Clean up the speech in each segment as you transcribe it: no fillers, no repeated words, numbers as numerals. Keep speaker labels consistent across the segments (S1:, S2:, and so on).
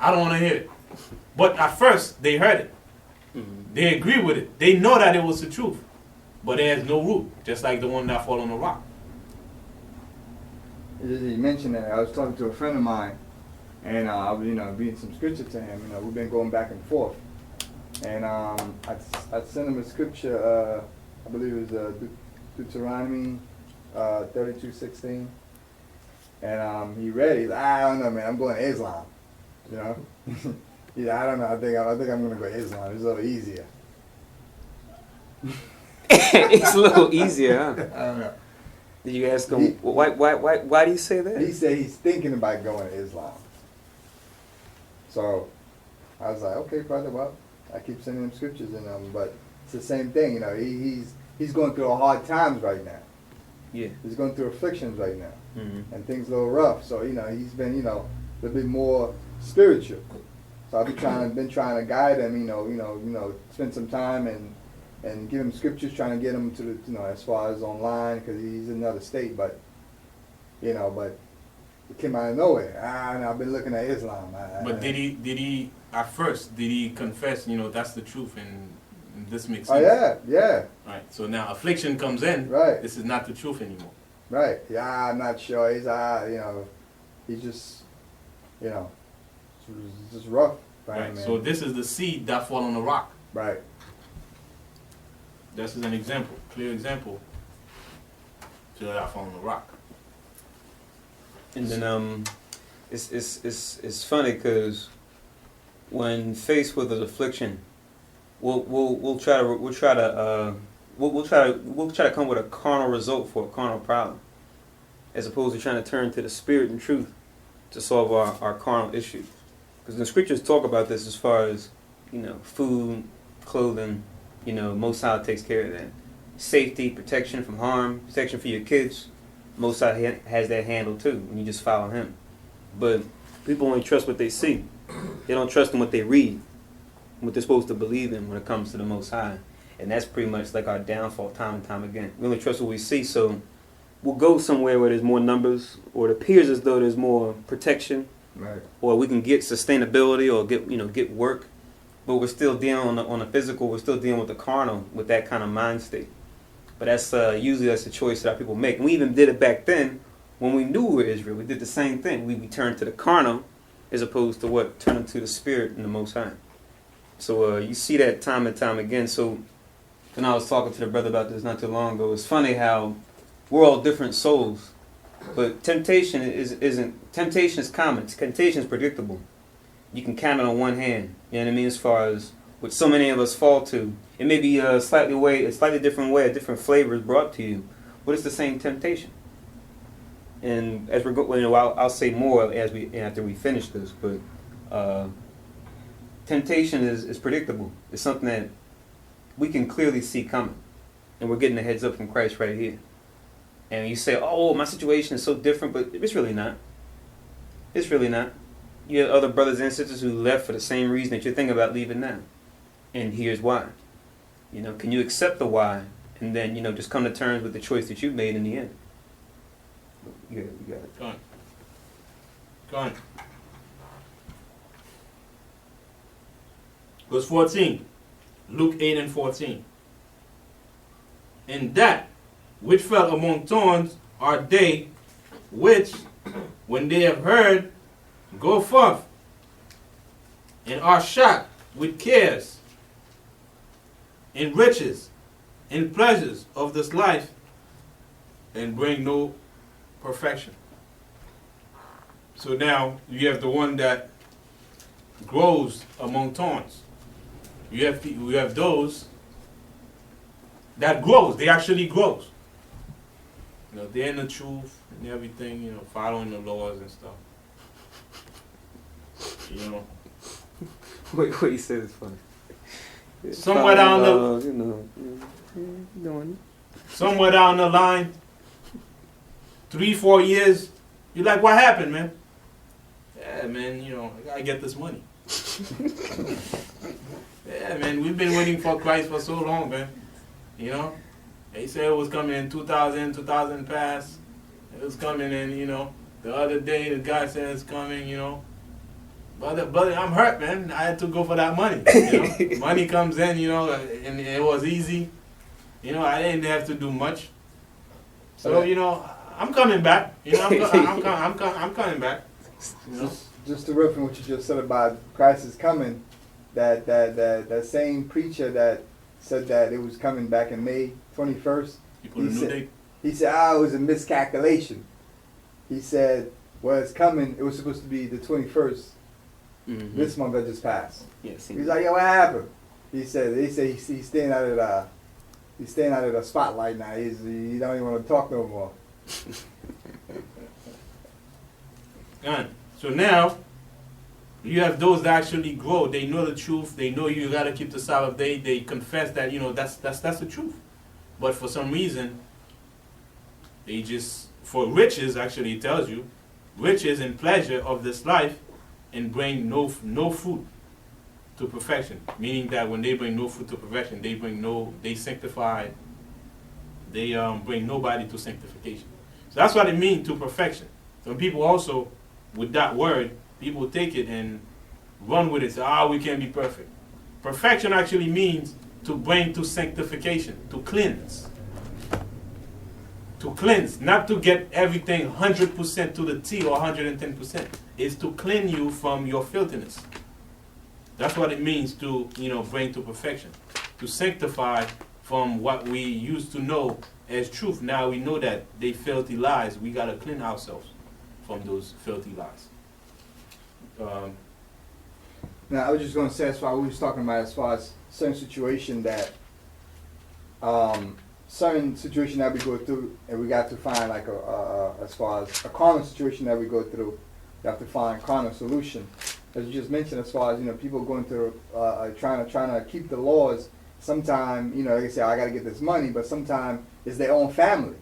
S1: I don't want to hear it. But at first, they heard it. They agree with it. They know that it was the truth. But it has no root, just like the one that fall on the rock.
S2: You mentioned that. I was talking to a friend of mine, and I was, reading some scripture to him. We've been going back and forth. And I sent him a scripture, I believe it was Deuteronomy 32:16. And he read it. He's like, I don't know, man. I'm going to Islam. Yeah, I don't know. I think I'm going to go to Islam. It's a little easier.
S3: It's a little easier, huh?
S2: I don't know.
S3: Did you ask him, why do you say that?
S2: He said he's thinking about going to Islam. So I was like, okay, brother, well, I keep sending him scriptures in them, but it's the same thing, he's going through hard times right now.
S3: Yeah.
S2: He's going through afflictions right now.
S3: Mm-hmm.
S2: And things a little rough. So, he's been, a little bit more spiritual. So I've been trying to guide him, spend some time and give him scriptures, trying to get him to the, as far as online, because he's in another state, but it came out of nowhere. I've been looking at Islam.
S1: But did he at first, did he confess, that's the truth and this makes
S2: sense? Oh, yeah.
S1: Right, so now affliction comes in.
S2: Right.
S1: This is not the truth anymore.
S2: Right, yeah, I'm not sure. He's just, it's just rough.
S1: Right, so this is the seed that fall on the rock.
S2: Right.
S1: This is an example, clear example. So that fall on the rock.
S3: And then it's funny because when faced with an affliction, we'll try to come with a carnal result for a carnal problem, as opposed to trying to turn to the spirit and truth to solve our carnal issue. Because the scriptures talk about this as far as food, clothing. Most High takes care of that. Safety, protection from harm, protection for your kids. Most High has that handled too, when you just follow Him. But people only trust what they see. They don't trust in what they read, what they're supposed to believe in when it comes to the Most High. And that's pretty much like our downfall time and time again. We only trust what we see, so we'll go somewhere where there's more numbers, or it appears as though there's more protection,
S2: right, or
S3: we can get sustainability or get work. But we're still dealing on the physical. We're still dealing with the carnal, with that kind of mind state. But that's usually the choice that our people make. And we even did it back then when we knew we were Israel. We did the same thing. We turned to the carnal as opposed to turning to the spirit and the Most High. So you see that time and time again. So when I was talking to the brother about this not too long ago, it's funny how we're all different souls, but temptation is common. Temptation is predictable. You can count it on one hand. You know what I mean? As far as what so many of us fall to, it may be a slightly different way, a different flavor is brought to you, but it's the same temptation. And as we're going, I'll say more after we finish this, but temptation is predictable. It's something that we can clearly see coming, and we're getting a heads up from Christ right here. And you say, "Oh, my situation is so different," but it's really not. It's really not. You have other brothers and sisters who left for the same reason that you're thinking about leaving now. And here's why. Can you accept the why? And then, just come to terms with the choice that you've made in the end. You got it.
S1: Go on. Verse 14. Luke 8 and 14. And that which fell among thorns are they which, when they have heard, go forth, and are shocked with cares, and riches, and pleasures of this life, and bring no perfection. So now you have the one that grows among thorns. You have those that grows. They actually grows. They're in the truth and everything. Following the laws and stuff.
S3: What you said is funny.
S1: Somewhere down somewhere down the line, 3-4 years, you're like, what happened, man? Yeah, man, I gotta get this money. Yeah, man, we've been waiting for Christ for so long, man. They said it was coming in 2000 past. It was coming in, the other day the guy said it's coming, Brother, I'm hurt, man. I had to go for that money. You know? Money comes in, you know, and it was easy. You know, I didn't have to do much. So, you know, I'm coming back. You know, I'm coming back. You know?
S2: Just to reference what you just said about Christ is coming, that same preacher that said that it was coming back in May 21st.
S1: You put a new date?
S2: He said, it was a miscalculation. He said, well, it's coming. It was supposed to be the 21st.
S3: Mm-hmm.
S2: This month that just passed.
S3: Yes.
S2: He's like, yo, what happened? He said, they say he's staying out of the spotlight now. He don't even want to talk no more.
S1: Done. So now, you have those that actually grow. They know the truth. They know you got to keep the Sabbath day. They confess that, you know, that's the truth. But for some reason, they just, for riches, actually it tells you, riches and pleasure of this life, and bring no fruit to perfection. Meaning that when they bring no fruit to perfection, they sanctify, they bring nobody to sanctification. So that's what it means to perfection. Some people also, with that word, people take it and run with it. Say, we can't be perfect. Perfection actually means to bring to sanctification, to cleanse. To cleanse, not to get everything 100% to the T or 110%. It's to cleanse you from your filthiness. That's what it means to, you know, bring to perfection. To sanctify from what we used to know as truth. Now we know that they filthy lies. We got to clean ourselves from those filthy lies.
S2: Now, I was just going to say, as far as we was talking about, as far as certain situation that, certain situation that we go through, and we got to find like as far as a carnal situation that we go through, you have to find a carnal solution. As you just mentioned, as far as, you know, people going through trying to keep the laws. Sometimes, you know, they say, I got to get this money, but sometimes it's their own family.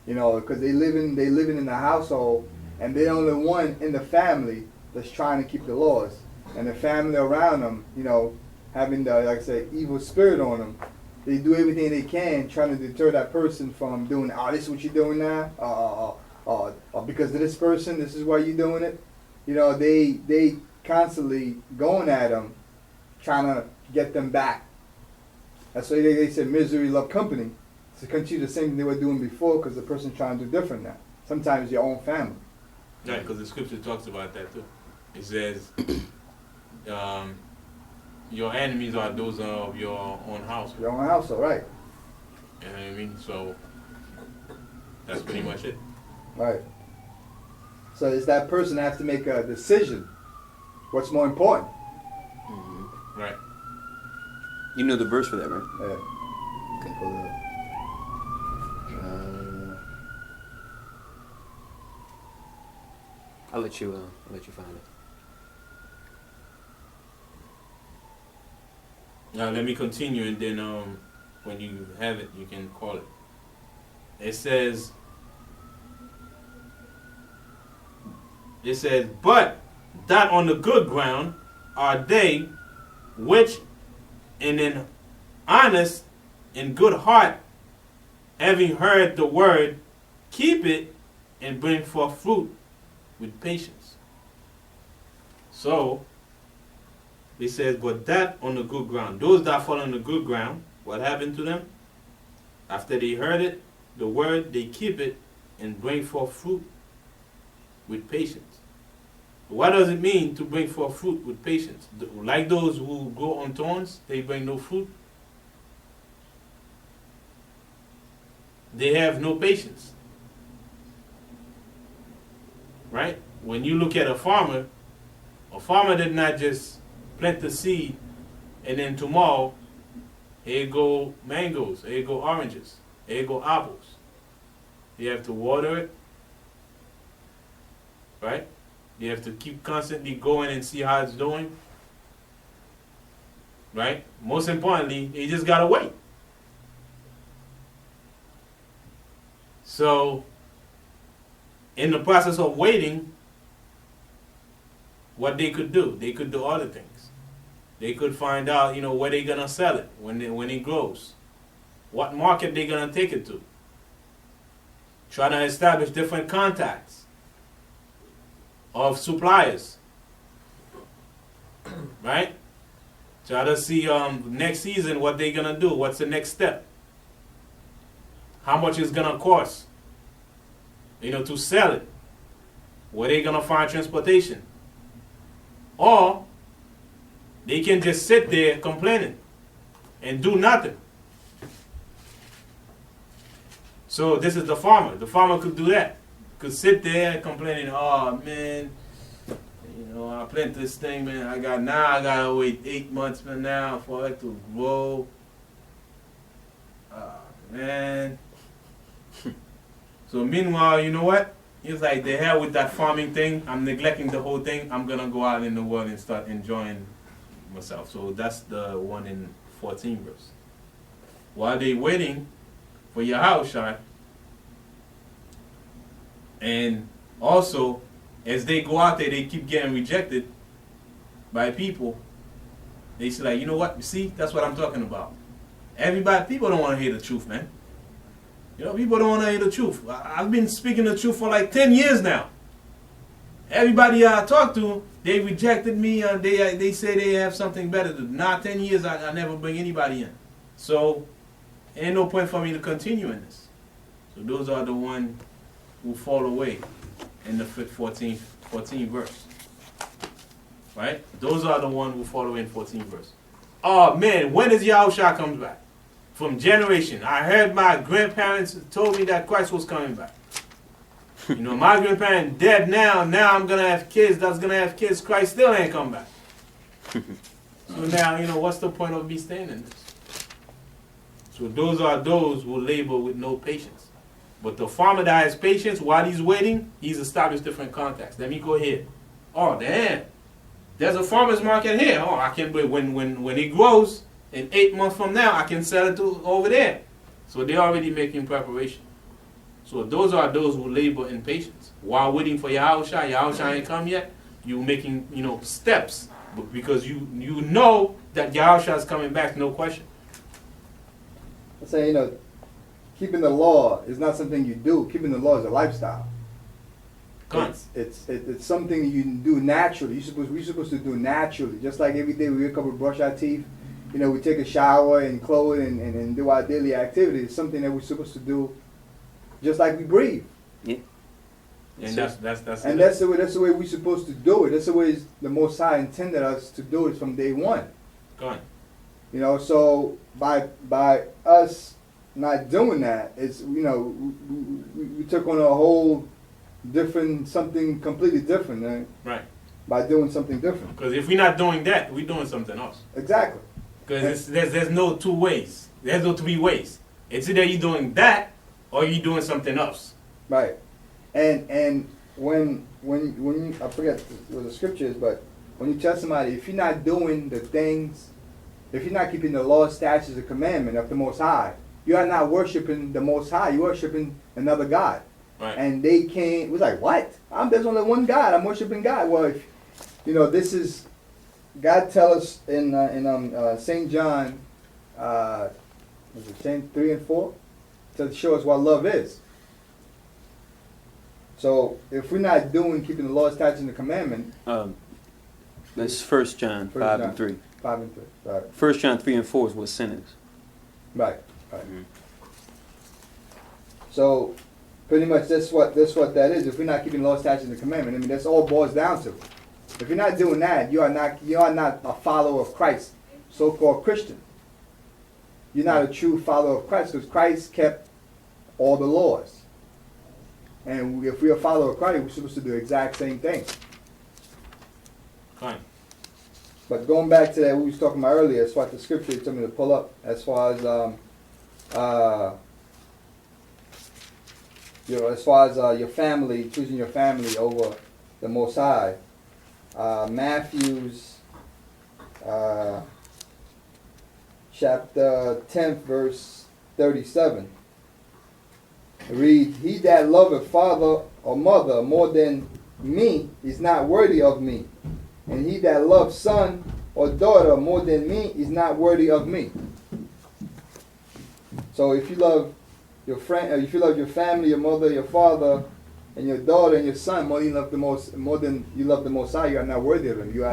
S2: You know, because they living in the household, and they're the only one in the family that's trying to keep the laws, and the family around them, you know, having the, like I said, evil spirit on them. They do everything they can trying to deter that person from doing, this is what you're doing now, because of this person, this is why you're doing it. You know, they constantly going at them, trying to get them back. That's why they said misery love company. To continue the same thing they were doing before, because the person's trying to do different now. Sometimes your own family.
S1: Right, because the scripture talks about that too. It says, your enemies are those of your own house.
S2: Your own household, right.
S1: You know what I mean? So, that's pretty much it.
S2: Right. So it's that person that has to make a decision. What's more important?
S3: Mm-hmm.
S1: Right.
S3: You know the verse for that, right?
S2: Yeah.
S3: Okay. Pull it up. I'll let you find it.
S1: Now let me continue, and then when you have it, you can call it. It says, but that on the good ground are they which in an honest and good heart, having heard the word, keep it and bring forth fruit with patience. So, it says, but that on the good ground. Those that fall on the good ground, what happened to them? After they heard it, the word, they keep it and bring forth fruit with patience. What does it mean to bring forth fruit with patience? Like those who grow on thorns, they bring no fruit. They have no patience. Right? When you look at a farmer did not just plant the seed and then tomorrow, here go mangoes, here go oranges, here go apples. You have to water it, right? You have to keep constantly going and see how it's doing, right? Most importantly, you just gotta wait. So, in the process of waiting, what they could do other things. They could find out, where they're gonna sell it when it grows, what market they're gonna take it to. Try to establish different contacts of suppliers right? Try to see next season what they're gonna do. What's the next step? How much it's gonna cost? To sell it. Where they gonna find transportation? Or they can just sit there complaining and do nothing. So this is the farmer. The farmer could do that. Could sit there complaining, oh man, I planted this thing, man. I gotta wait 8 months from now for it to grow. Man. So meanwhile, you know what? It's like the hell with that farming thing. I'm neglecting the whole thing. I'm gonna go out in the world and start enjoying myself. So that's the one in 14 verse. While they waiting for Yasharahla, and also as they go out there, they keep getting rejected by people. They say like, you know what? You see, that's what I'm talking about. People don't want to hear the truth, man. People don't want to hear the truth. I've been speaking the truth for like 10 years now. Everybody I talk to, they rejected me. They say they have something better to do. Now 10 years, I never bring anybody in. So, ain't no point for me to continue in this. So those are the ones who fall away in the 14 verse. Right? Those are the ones who fall away in 14 verse. Oh man, when is Yahushua comes back? From generation. I heard my grandparents told me that Christ was coming back. My grandparents dead now. Now I'm going to have kids. That's going to have kids. Christ still ain't come back. So now, what's the point of me staying in this? So those are those who labor with no patience. But the farmer that has patience, while he's waiting, he's established different contacts. Let me go here. Oh, damn. There's a farmer's market here. Oh, I can wait. When it grows, in 8 months from now, I can sell it to over there. So they're already making preparation. So those are those who labor in patience. While waiting for Yahushua ain't come yet, you're making, steps. Because you know that Yahushua is coming back, no question.
S2: I say, keeping the law is not something you do. Keeping the law is a lifestyle. It's something you do naturally. We're supposed to do naturally. Just like every day we wake up and brush our teeth. We take a shower and clothe and do our daily activities. It's something that we're supposed to do just like we breathe.
S3: Yeah.
S1: And that's
S2: the way we're supposed to do it. That's the way the Most High intended us to do it from day one.
S1: Go on.
S2: So by us not doing that, it's we took on a whole something completely different,
S1: right?
S2: By doing something different.
S1: Because if we're not doing that, we're doing something else.
S2: Exactly.
S1: Because there's no two ways. There's no three ways. It's either you're doing that or you're doing something else.
S2: Right. And when you, I forget what the scripture is, but when you tell somebody, if you're not doing the things, if you're not keeping the law, statutes, and commandment of the Most High, you are not worshiping the Most High. You're worshiping another God.
S1: Right.
S2: And they can't. It was like, what? There's only one God. I'm worshiping God. Well, this is. God tell us in St. John, was it 3 and 4, to show us what love is. So if we're not keeping the law, statutes, and the commandment,
S3: that's 1 John 5 and 3.
S2: 5 and 3. Right.
S3: 1 John 3 and 4 is what sin is.
S2: Right. Mm-hmm. So pretty much that's what that is. If we're not keeping the law, statutes, and the commandment, that's all it boils down to. If you're not doing that, you are not a follower of Christ, so-called Christian. You're not a true follower of Christ, because Christ kept all the laws. And if we're a follower of Christ, we're supposed to do the exact same thing.
S1: Fine.
S2: But going back to that, we was talking about earlier, as far as the scripture you told me to pull up, as far as your family, choosing your family over the Most High. Matthew's chapter 10, verse 37. Read, he that loveth father or mother more than me is not worthy of me. And he that loves son or daughter more than me is not worthy of me. So if you love your friend, if you love your family, your mother, your father, and your daughter and your son more than you love the Most High, you are not worthy of him. You are